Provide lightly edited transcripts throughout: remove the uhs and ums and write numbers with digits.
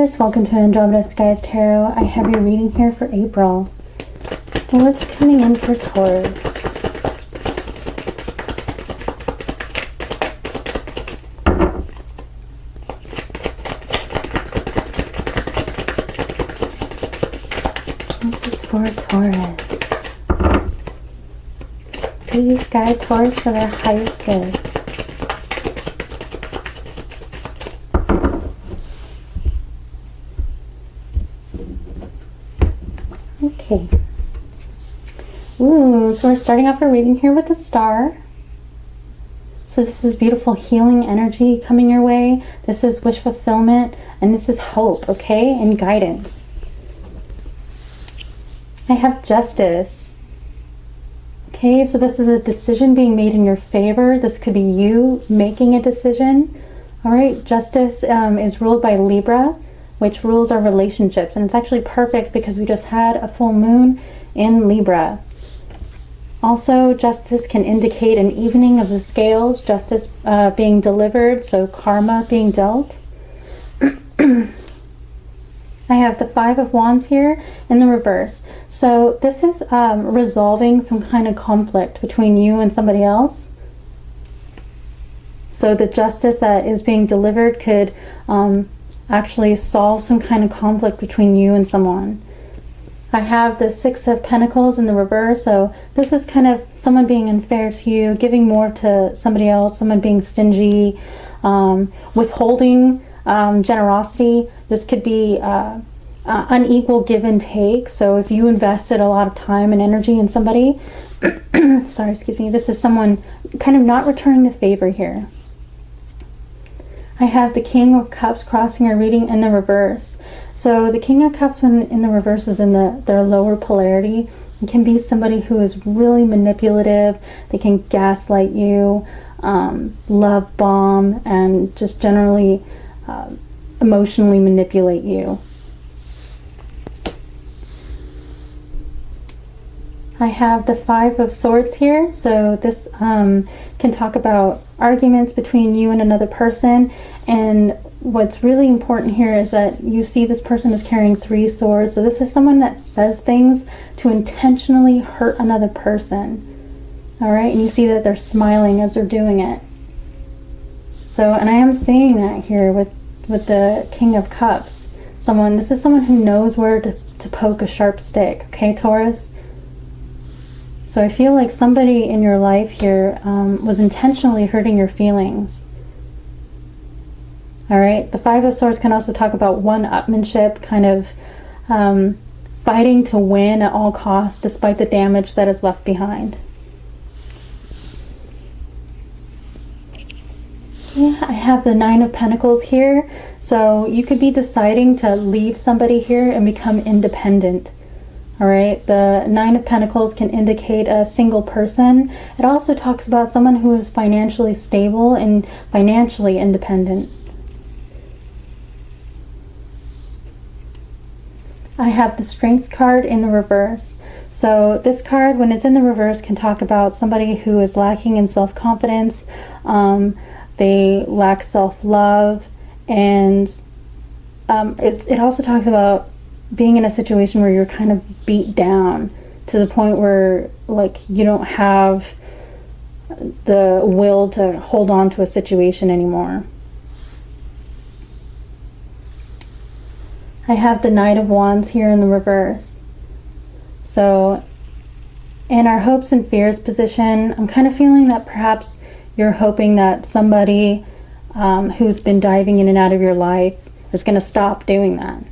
Taurus, welcome to Andromeda Skies Tarot. I have your reading here for April. What's coming in for Taurus? This is for Taurus. Please guide Taurus for their highest good. Okay. Ooh, so we're starting off our reading here with a star. So this is beautiful healing energy coming your way. This is wish fulfillment, and this is hope, okay, and guidance. I have justice. Okay, so this is a decision being made in your favor. This could be you making a decision. All right, justice is ruled by Libra, which rules our relationships. And it's actually perfect because we just had a full moon in Libra. Also, justice can indicate an evening of the scales, justice being delivered, so karma being dealt. I have the Five of Wands here in the reverse. So this is resolving some kind of conflict between you and somebody else. So the justice that is being delivered could actually solve some kind of conflict between you and someone. I have the Six of Pentacles in the reverse, so this is kind of someone being unfair to you, giving more to somebody else, someone being stingy, withholding generosity. This could be unequal give and take. So if you invested a lot of time and energy in somebody, sorry, excuse me, this is someone kind of not returning the favor here. I have the King of Cups crossing our reading in the reverse. So the King of Cups, when in the reverse, is in their lower polarity. It can be somebody who is really manipulative. They can gaslight you, love bomb, and just generally emotionally manipulate you. I have the Five of Swords here, so this can talk about arguments between you and another person, and what's really important here is that you see this person is carrying 3 swords, so this is someone that says things to intentionally hurt another person. All right, and you see that they're smiling as they're doing it. So, and I am seeing that here with the King of Cups. This is someone who knows where to poke a sharp stick, okay, Taurus? So I feel like somebody in your life here was intentionally hurting your feelings. All right, the Five of Swords can also talk about one-upmanship, kind of fighting to win at all costs despite the damage that is left behind. Yeah, I have the Nine of Pentacles here. So you could be deciding to leave somebody here and become independent. All right, the Nine of Pentacles can indicate a single person. It also talks about someone who is financially stable and financially independent. I have the Strength card in the reverse. So this card, when it's in the reverse, can talk about somebody who is lacking in self-confidence. They lack self-love, and it also talks about being in a situation where you're kind of beat down to the point where, like, you don't have the will to hold on to a situation anymore. I have the Knight of Wands here in the reverse. So in our hopes and fears position, I'm kind of feeling that perhaps you're hoping that somebody who's been diving in and out of your life is going to stop doing that.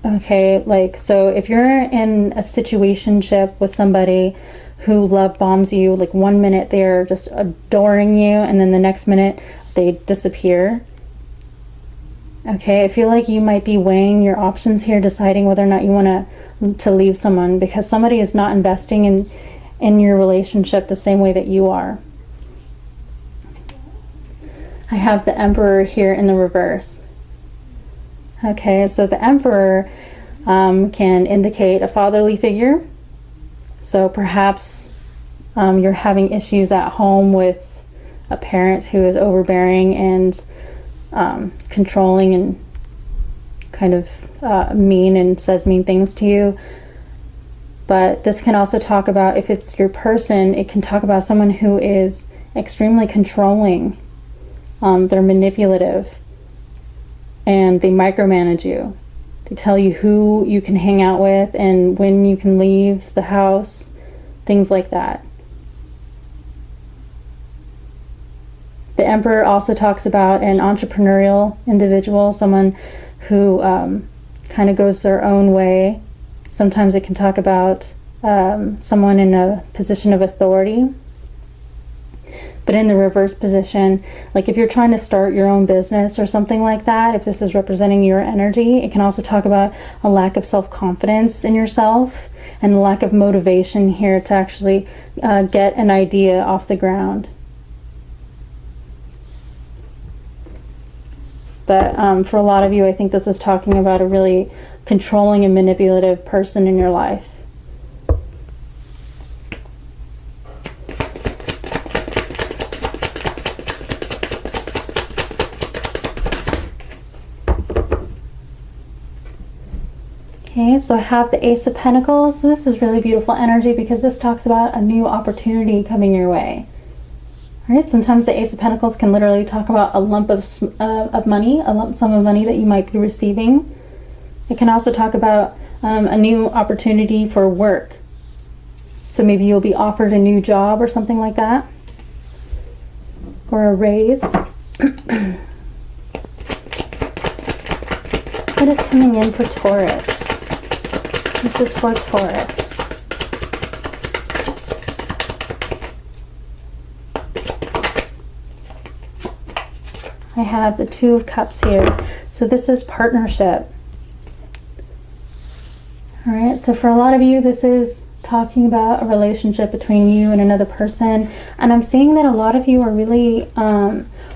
Okay, like, so if you're in a situationship with somebody who love bombs you, like one minute they're just adoring you and then the next minute they disappear. Okay, I feel like you might be weighing your options here, deciding whether or not you want to leave someone because somebody is not investing in your relationship the same way that you are. I have the Emperor here in the reverse. Okay, so the Emperor can indicate a fatherly figure. So perhaps you're having issues at home with a parent who is overbearing and controlling and kind of mean and says mean things to you. But this can also talk about, if it's your person, it can talk about someone who is extremely controlling. They're manipulative and they micromanage you. They tell you who you can hang out with and when you can leave the house, things like that. The Emperor also talks about an entrepreneurial individual, someone who kind of goes their own way. Sometimes it can talk about someone in a position of authority. But in the reverse position, like if you're trying to start your own business or something like that, if this is representing your energy, it can also talk about a lack of self-confidence in yourself and a lack of motivation here to actually get an idea off the ground. But for a lot of you, I think this is talking about a really controlling and manipulative person in your life. Okay, so I have the Ace of Pentacles. This is really beautiful energy because this talks about a new opportunity coming your way. Right? Sometimes the Ace of Pentacles can literally talk about a lump of money, a lump sum of money that you might be receiving. It can also talk about a new opportunity for work. So maybe you'll be offered a new job or something like that, or a raise. What is coming in for Taurus? This is for Taurus. I have the Two of Cups here. So this is partnership. All right, so for a lot of you, this is talking about a relationship between you and another person. And I'm seeing that a lot of you are really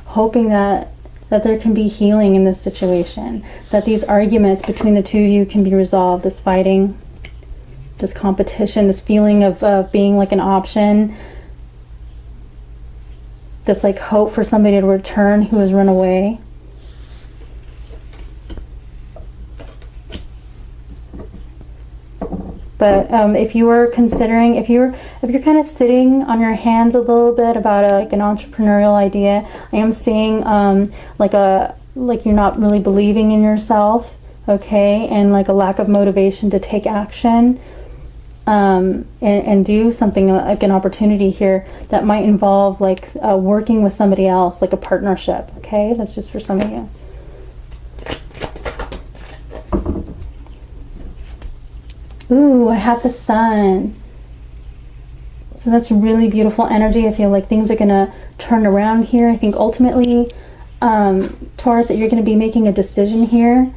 hoping that there can be healing in this situation, that these arguments between the two of you can be resolved, this fighting, this competition, this feeling of being like an option, this like hope for somebody to return who has run away. But if you were considering, if you're kind of sitting on your hands a little bit about like an entrepreneurial idea, I am seeing like you're not really believing in yourself, okay, and like a lack of motivation to take action and do something like an opportunity here that might involve like working with somebody else, like a partnership, okay? That's just for some of you. Ooh, I have the Sun. So that's really beautiful energy. I feel like things are going to turn around here. I think ultimately, Taurus, that you're going to be making a decision here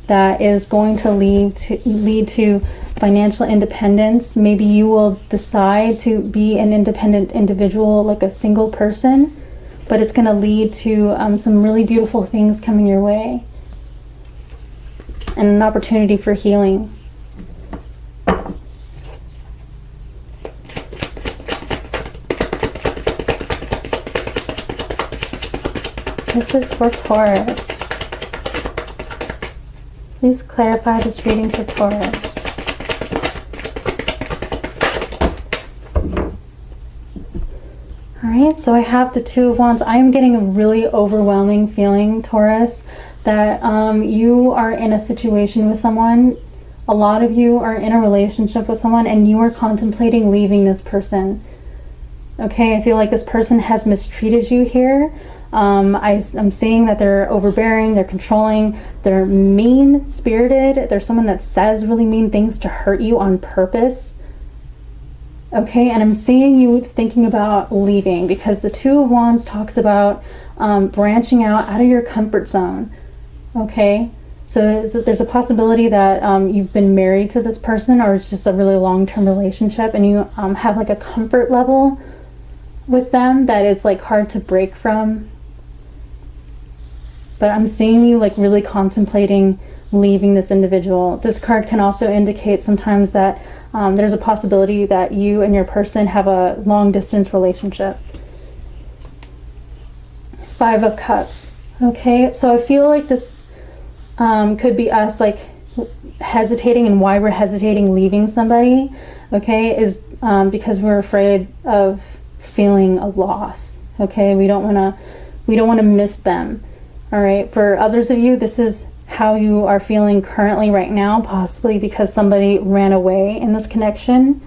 that is going to lead to financial independence. Maybe you will decide to be an independent individual, like a single person, but it's going to lead to some really beautiful things coming your way. And an opportunity for healing. This is for Taurus. Please clarify this reading for Taurus. Alright, so I have the Two of Wands. I am getting a really overwhelming feeling, Taurus, that you are in a situation with someone. A lot of you are in a relationship with someone and you are contemplating leaving this person. Okay, I feel like this person has mistreated you here. I'm seeing that they're overbearing, they're controlling, they're mean-spirited. They're someone that says really mean things to hurt you on purpose. Okay, and I'm seeing you thinking about leaving because the Two of Wands talks about branching out of your comfort zone. Okay, so there's a possibility that you've been married to this person, or it's just a really long-term relationship, and you have like a comfort level with them that is like hard to break from. But I'm seeing you like really contemplating leaving this individual. This card can also indicate sometimes that there's a possibility that you and your person have a long-distance relationship. Five of Cups. Okay, so I feel like this could be us like hesitating, and why we're hesitating leaving somebody, okay, is because we're afraid of feeling a loss. Okay, we don't want to miss them. All right, for others of you, this is how you are feeling currently right now, possibly because somebody ran away in this connection.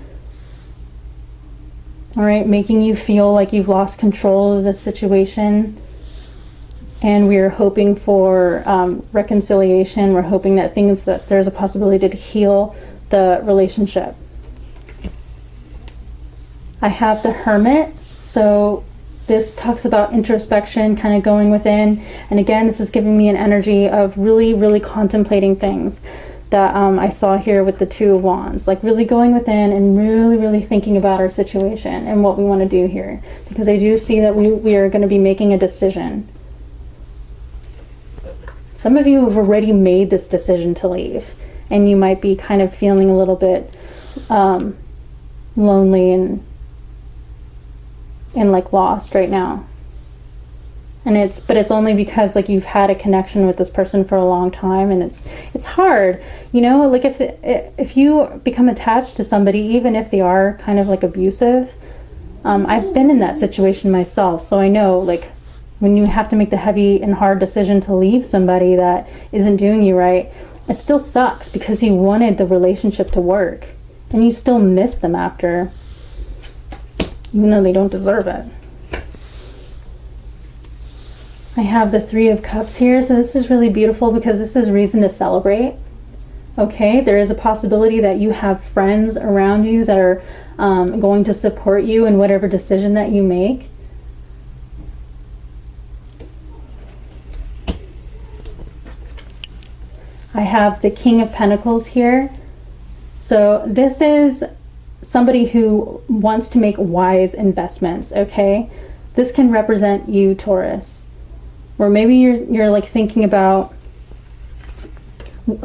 All right, making you feel like you've lost control of the situation. And we are hoping for reconciliation. We're hoping that there's a possibility to heal the relationship. I have the Hermit. So this talks about introspection, kind of going within. And again, this is giving me an energy of really, really contemplating things that I saw here with the Two of Wands. Like really going within and really, really thinking about our situation and what we want to do here. Because I do see that we are going to be making a decision. Some of you have already made this decision to leave, and you might be kind of feeling a little bit lonely and like lost right now. And but it's only because like you've had a connection with this person for a long time, and it's hard, you know, like if you become attached to somebody, even if they are kind of like abusive, I've been in that situation myself, so I know like when you have to make the heavy and hard decision to leave somebody that isn't doing you right, it still sucks because you wanted the relationship to work, and you still miss them after, even though they don't deserve it. I have the Three of Cups here, so this is really beautiful because this is reason to celebrate. Okay, there is a possibility that you have friends around you that are going to support you in whatever decision that you make. I have the King of Pentacles here. So this is somebody who wants to make wise investments, okay? This can represent you, Taurus. Or maybe you're like thinking about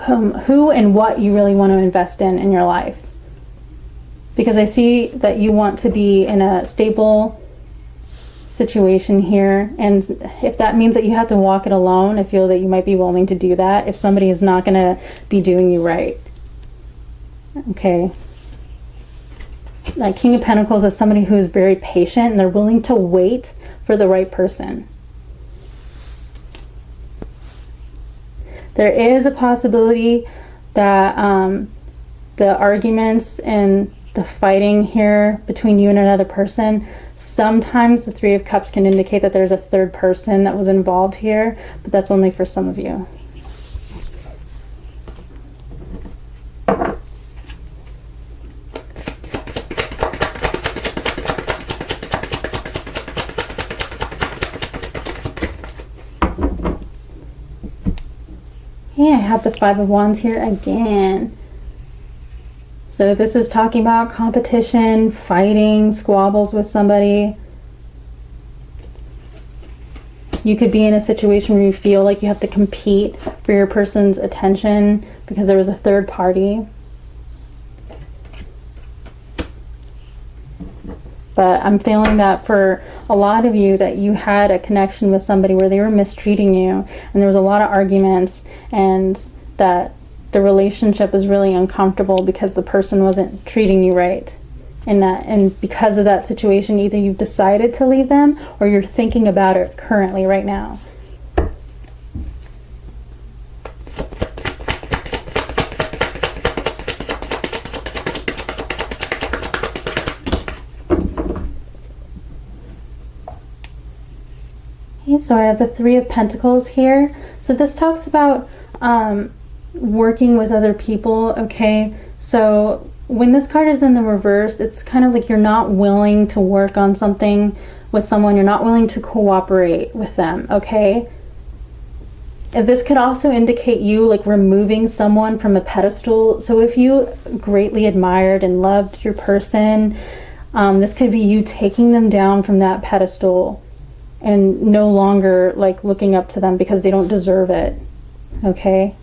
who and what you really want to invest in your life. Because I see that you want to be in a stable situation here, and if that means that you have to walk it alone, I feel that you might be willing to do that if somebody is not going to be doing you right. Okay. Like King of Pentacles is somebody who is very patient, and they're willing to wait for the right person. There is a possibility that the arguments and the fighting here between you and another person, sometimes the Three of Cups can indicate that there's a third person that was involved here, but that's only for some of you. Yeah, I have the Five of Wands here again. So this is talking about competition, fighting, squabbles with somebody. You could be in a situation where you feel like you have to compete for your person's attention because there was a third party. But I'm feeling that for a lot of you that you had a connection with somebody where they were mistreating you, and there was a lot of arguments, and that the relationship is really uncomfortable because the person wasn't treating you right. And because of that situation, either you've decided to leave them or you're thinking about it currently right now. Okay, so I have the Three of Pentacles here. So this talks about working with other people, okay? So when this card is in the reverse, it's kind of like you're not willing to work on something with someone, you're not willing to cooperate with them, okay? And this could also indicate you like removing someone from a pedestal. So if you greatly admired and loved your person, this could be you taking them down from that pedestal and no longer like looking up to them because they don't deserve it, okay?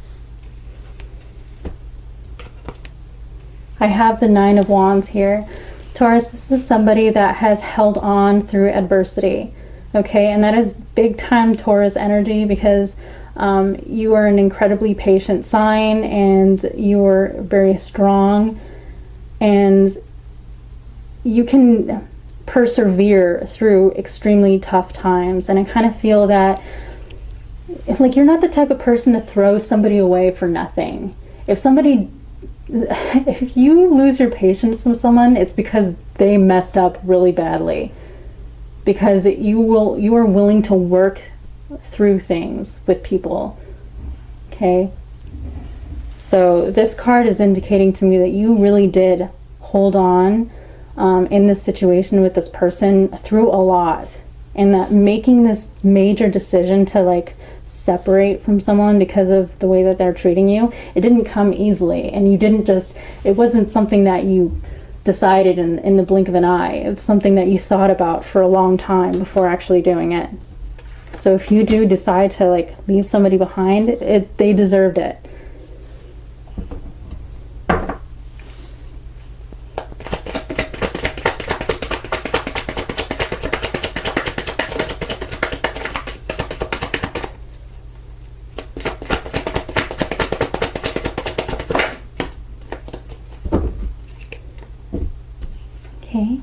I have the Nine of Wands here. Taurus, this is somebody that has held on through adversity, Okay, and that is big time Taurus energy, because you are an incredibly patient sign, and you are very strong, and you can persevere through extremely tough times. And I kind of feel that, like, you're not the type of person to throw somebody away for nothing. If you lose your patience with someone, it's because they messed up really badly. Because you are willing to work through things with people. Okay? So this card is indicating to me that you really did hold on in this situation with this person through a lot. And that making this major decision to, like, separate from someone because of the way that they're treating you, it didn't come easily. And you didn't just, it wasn't something that you decided in the blink of an eye. It's something that you thought about for a long time before actually doing it. So if you do decide to, like, leave somebody behind, they deserved it. Okay,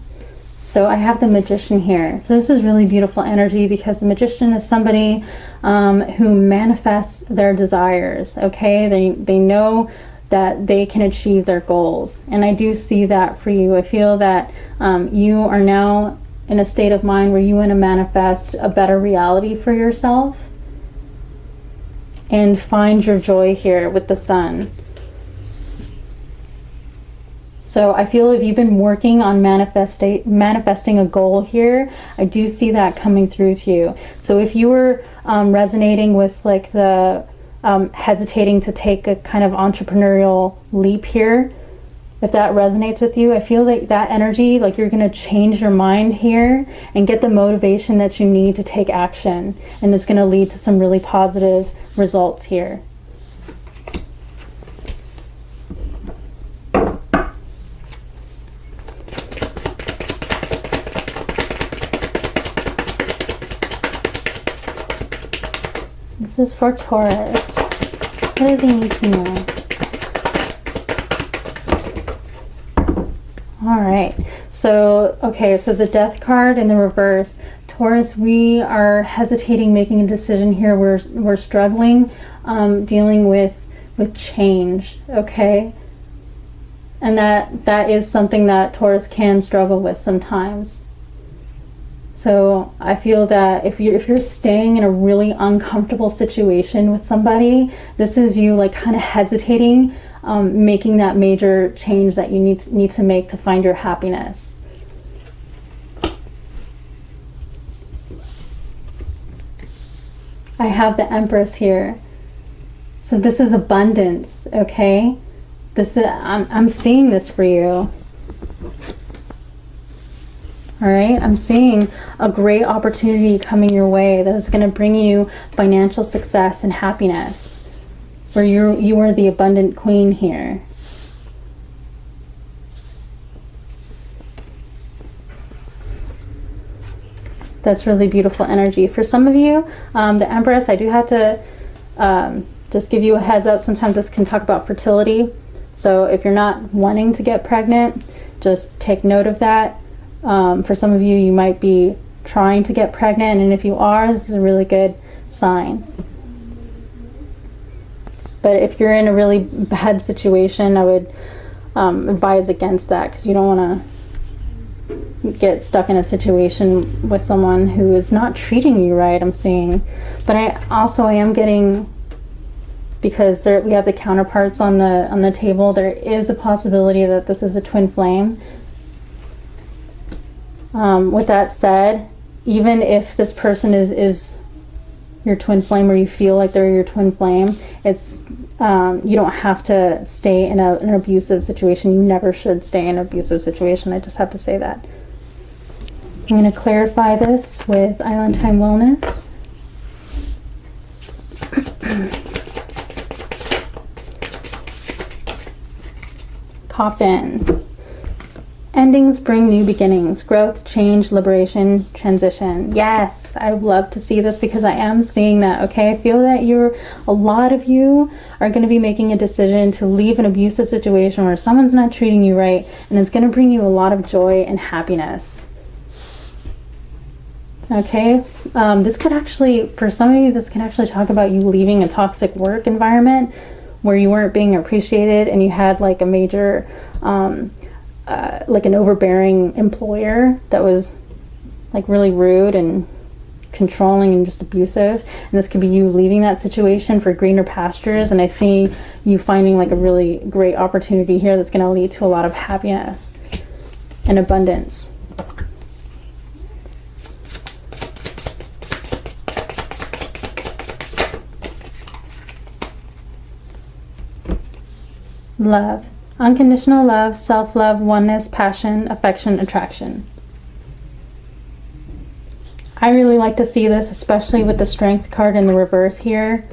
so I have the Magician here. So this is really beautiful energy, because the Magician is somebody who manifests their desires. Okay, they know that they can achieve their goals, and I do see that for you. I feel that you are now in a state of mind where you want to manifest a better reality for yourself and find your joy here with the Sun. So I feel if you've been working on manifesting a goal here, I do see that coming through to you. So if you were resonating with, like, the hesitating to take a kind of entrepreneurial leap here, if that resonates with you, I feel like that energy, like, you're going to change your mind here and get the motivation that you need to take action. And it's going to lead to some really positive results here. This is for Taurus. What do they need to know? All right. So, okay, so the Death card in the reverse. Taurus, we are hesitating making a decision here. We're struggling dealing with change, okay? And that is something that Taurus can struggle with sometimes. So I feel that if you're staying in a really uncomfortable situation with somebody, this is you, like, kind of hesitating, making that major change that you need to make to find your happiness. I have the Empress here. So this is abundance, okay? I'm seeing this for you. All right, I'm seeing a great opportunity coming your way that is going to bring you financial success and happiness, where you are the abundant queen here. That's really beautiful energy. For some of you, the Empress, I do have to just give you a heads up. Sometimes this can talk about fertility. So if you're not wanting to get pregnant, just take note of that. For some of you, you might be trying to get pregnant, and if you are, this is a really good sign. But if you're in a really bad situation, I would advise against that, because you don't want to get stuck in a situation with someone who is not treating you right, I'm seeing. But I am getting, because we have the counterparts on the table, there is a possibility that this is a twin flame. With that said, even if this person is your twin flame, or you feel like they're your twin flame, it's you don't have to stay in an abusive situation. You never should stay in an abusive situation. I just have to say that. I'm going to clarify this with Island Time Wellness. Coffin. Endings bring new beginnings, growth, change, liberation, transition. Yes, I would love to see this because I am seeing that, okay? I feel that a lot of you are going to be making a decision to leave an abusive situation where someone's not treating you right, and it's going to bring you a lot of joy and happiness. Okay, this could actually, for some of you, this can actually talk about you leaving a toxic work environment where you weren't being appreciated and you had like a major... like an overbearing employer that was like really rude and controlling and just abusive, and this could be you leaving that situation for greener pastures, and I see you finding like a really great opportunity here that's going to lead to a lot of happiness and abundance. Love. Unconditional love, self-love, oneness, passion, affection, attraction. I really like to see this, especially with the Strength card in the reverse here.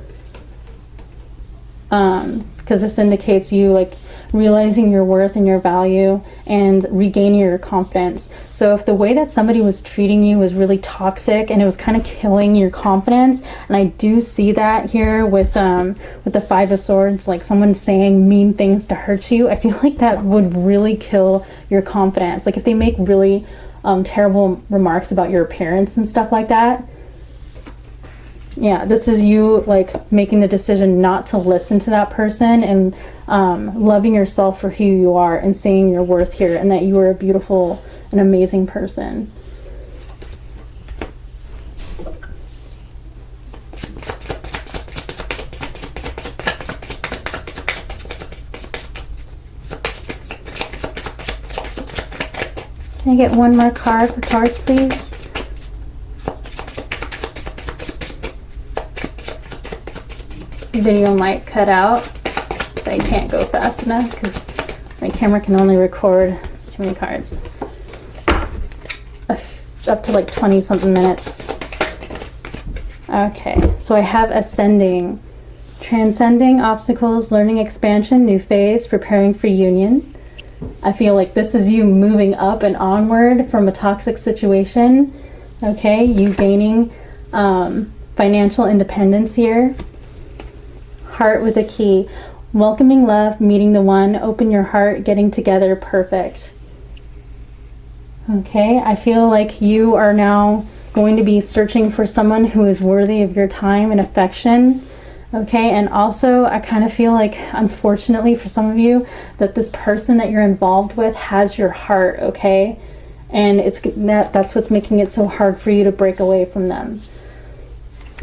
Because this indicates you like realizing your worth and your value and regaining your confidence. So if the way that somebody was treating you was really toxic and it was kind of killing your confidence, and I do see that here with the Five of Swords, like someone saying mean things to hurt you, I feel like that would really kill your confidence. Like if they make really terrible remarks about your appearance and stuff like that. Yeah, this is you like making the decision not to listen to that person and loving yourself for who you are and seeing your worth here and that you are a beautiful and amazing person. Can I get one more card for Taurus, please? The video might cut out if I can't go fast enough because my camera can only record, it's too many cards, up to like 20 something minutes. Okay, so I have ascending, transcending obstacles, learning expansion, new phase, preparing for union. I feel like this is you moving up and onward from a toxic situation. Okay, you gaining financial independence here. Heart with a key. Welcoming love, meeting the one, open your heart, getting together, perfect. Okay, I feel like you are now going to be searching for someone who is worthy of your time and affection. Okay, and also I kind of feel like, unfortunately for some of you, that this person that you're involved with has your heart, okay? And that's what's making it so hard for you to break away from them.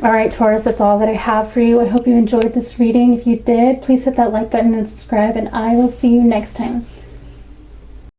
All right, Taurus, that's all that I have for you. I hope you enjoyed this reading. If you did, please hit that like button and subscribe, and I will see you next time.